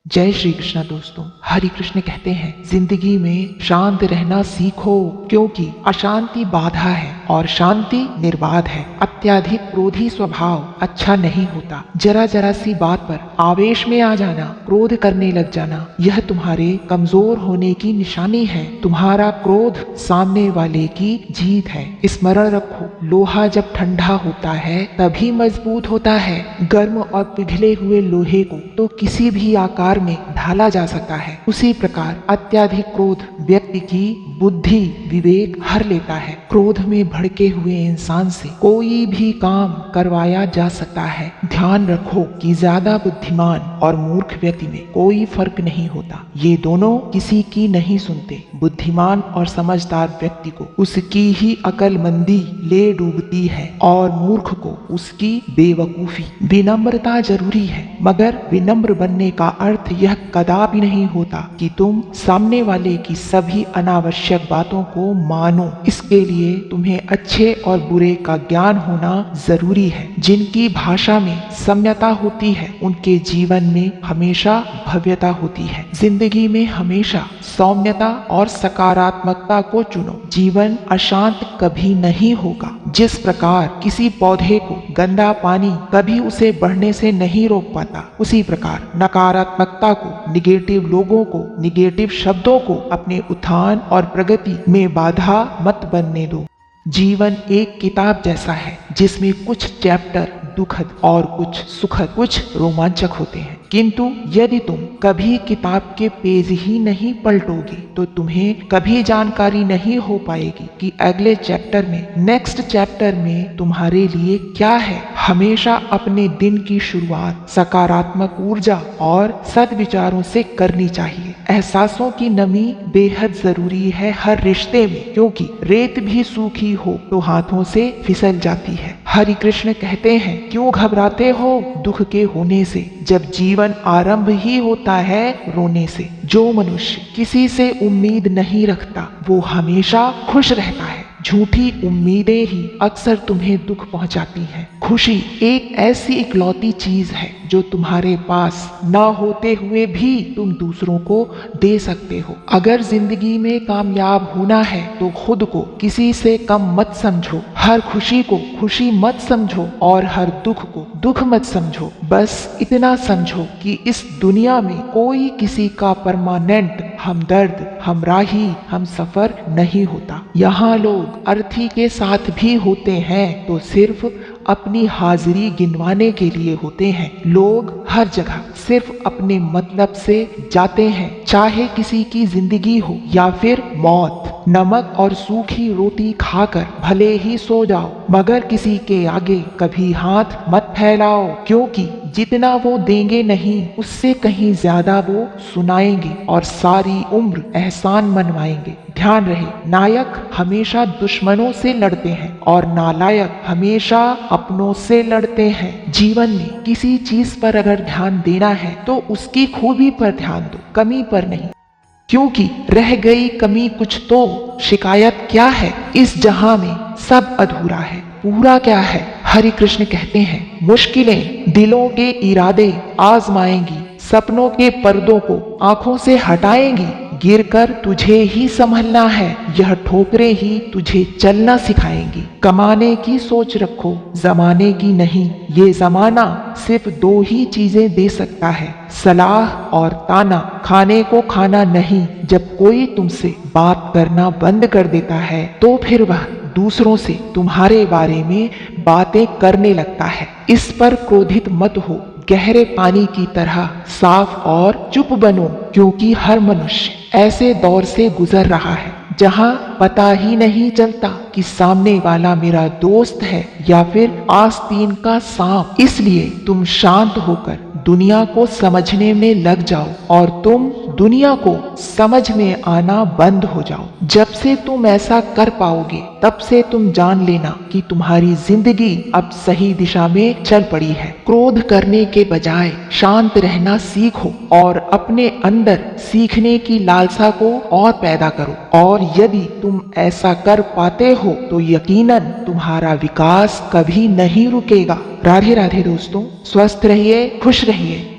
जय श्री कृष्ण दोस्तों। हरि कृष्ण कहते हैं जिंदगी में शांत रहना सीखो, क्योंकि अशांति बाधा है और शांति निर्बाध है। अत्याधिक क्रोधी स्वभाव अच्छा नहीं होता। जरा जरा सी बात पर आवेश में आ जाना, क्रोध करने लग जाना, यह तुम्हारे कमजोर होने की निशानी है। तुम्हारा क्रोध सामने वाले की जीत है। स्मरण रखो, लोहा जब ठंडा होता है तभी मजबूत होता है। गर्म और पिघले हुए लोहे को तो किसी भी आकार में ढाला जा सकता है। उसी प्रकार अत्याधिक क्रोध व्यक्ति की बुद्धि विवेक हर लेता है। क्रोध में भड़के हुए इंसान से कोई भी काम करवाया जा सकता है। ध्यान रखो कि ज्यादा बुद्धिमान और मूर्ख व्यक्ति में कोई फर्क नहीं होता। ये दोनों किसी की नहीं सुनते। बुद्धिमान और समझदार व्यक्ति को उसकी ही अकलमंदी ले डूबती है और मूर्ख को उसकी बेवकूफी। विनम्रता जरूरी है, मगर विनम्र बनने का अर्थ यह कदापि नहीं होता कि तुम सामने वाले की सभी अनावश्यक बातों को मानो। इसके लिए तुम्हें अच्छे और बुरे का ज्ञान होना जरूरी है। जिनकी भाषा में सम्यता होती है उनके जीवन में हमेशा भव्यता होती है। जिंदगी में हमेशा सौम्यता और सकारात्मकता को चुनो। जीवन अशांत कभी नहीं होगा। जिस प्रकार किसी पौधे को गंदा पानी कभी उसे बढ़ने से नहीं रोक पाता, उसी प्रकार नकारात्मकता को, निगेटिव लोगों को, निगेटिव शब्दों को अपने उत्थान और प्रगति में बाधा मत बनने दो। जीवन एक किताब जैसा है जिसमें कुछ चैप्टर दुखद और कुछ सुखद, कुछ रोमांचक होते हैं। किंतु यदि तुम कभी किताब के पेज ही नहीं पलटोगे तो तुम्हें कभी जानकारी नहीं हो पाएगी कि अगले चैप्टर में, नेक्स्ट चैप्टर में तुम्हारे लिए क्या है। हमेशा अपने दिन की शुरुआत सकारात्मक ऊर्जा और सद्विचारों से करनी चाहिए। एहसासों की नमी बेहद जरूरी है हर रिश्ते में, क्योंकि रेत भी सूखी हो तो हाथों से फिसल जाती है। हरि कृष्ण कहते हैं, क्यों घबराते हो दुख के होने से, जब जीवन आरंभ ही होता है रोने से। जो मनुष्य किसी से उम्मीद नहीं रखता वो हमेशा खुश रहता है। झूठी उम्मीदें ही अक्सर तुम्हें दुख पहुंचाती हैं। खुशी एक ऐसी इकलौती चीज है जो तुम्हारे पास ना होते हुए भी तुम दूसरों को दे सकते हो। अगर जिंदगी में कामयाब होना है तो खुद को किसी से कम मत समझो। हर खुशी को खुशी मत समझो और हर दुख को दुख मत समझो। बस इतना समझो कि इस दुनिया में कोई किसी का परमानेंट हमदर्द, हमराही, हम सफर नहीं होता। यहाँ लोग अर्थी के साथ भी होते हैं तो सिर्फ अपनी हाजिरी गिनवाने के लिए होते हैं। लोग हर जगह सिर्फ अपने मतलब से जाते हैं, चाहे किसी की जिंदगी हो या फिर मौत। नमक और सूखी रोटी खाकर भले ही सो जाओ, मगर किसी के आगे कभी हाथ मत फैलाओ, क्योंकि जितना वो देंगे नहीं उससे कहीं ज्यादा वो सुनाएंगे और सारी उम्र एहसान मनवाएंगे। ध्यान रहे, नायक हमेशा दुश्मनों से लड़ते हैं और नालायक हमेशा अपनों से लड़ते हैं। जीवन में किसी चीज पर अगर ध्यान देना है तो उसकी खूबी पर ध्यान दो, कमी पर नहीं, क्योंकि रह गई कमी कुछ तो शिकायत क्या है। इस जहां में सब अधूरा है, पूरा क्या है। हरि कृष्ण कहते हैं, मुश्किलें दिलों के इरादे आजमाएंगी, सपनों के पर्दों को आंखों से हटाएंगी। गिरकर तुझे ही संभलना है, यह ठोकरें ही तुझे चलना सिखाएंगी। कमाने की सोच रखो, जमाने की नहीं। ये जमाना सिर्फ दो ही चीजें दे सकता है, सलाह और ताना। खाने को खाना नहीं। जब कोई तुमसे बात करना बंद कर देता है तो फिर वह दूसरों से तुम्हारे बारे में बातें करने लगता है। इस पर क्रोधित मत हो, गहरे पानी की तरह साफ और चुप बनो, क्योंकि हर मनुष्य ऐसे दौर से गुजर रहा है जहां पता ही नहीं चलता कि सामने वाला मेरा दोस्त है या फिर आस्तीन का सांप। इसलिए तुम शांत होकर दुनिया को समझने में लग जाओ और तुम दुनिया को समझ में आना बंद हो जाओ। जब से तुम ऐसा कर पाओगे तब से तुम जान लेना कि तुम्हारी जिंदगी अब सही दिशा में चल पड़ी है। क्रोध करने के बजाय शांत रहना सीखो और अपने अंदर सीखने की लालसा को और पैदा करो। और यदि तुम ऐसा कर पाते हो तो यकीनन तुम्हारा विकास कभी नहीं रुकेगा। राधे राधे दोस्तों, स्वस्थ रहिए, खुश रहिए।